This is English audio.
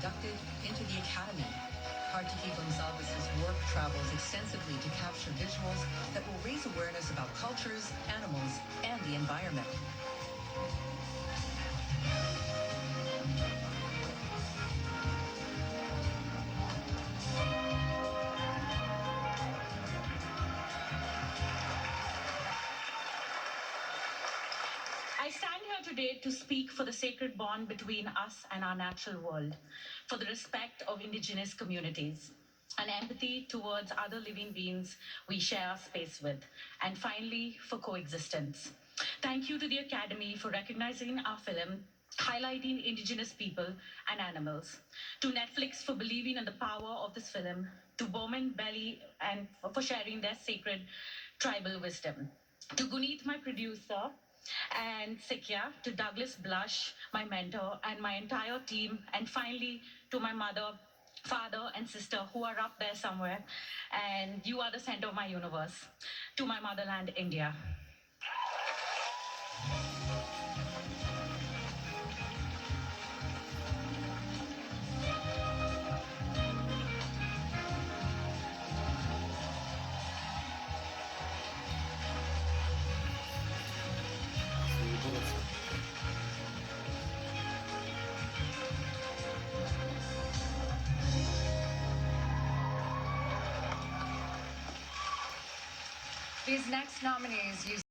inducted into the Academy. Kartiki Gonzalez's work travels extensively to capture visuals that will raise awareness about cultures, animals, and the environment. I stand here today to speak for the sacred bond between us and our natural world, for the respect of indigenous communities, and empathy towards other living beings we share our space with, and finally, for coexistence. Thank you to the Academy for recognizing our film, highlighting indigenous people and animals, to Netflix for believing in the power of this film, to Bowman Belly and for sharing their sacred tribal wisdom, to Guneet, my producer, and Sikya, to Douglas Blush, my mentor, and my entire team, and finally to my mother, father, and sister who are up there somewhere, and you are the center of my universe, to my motherland, India. These next nominees use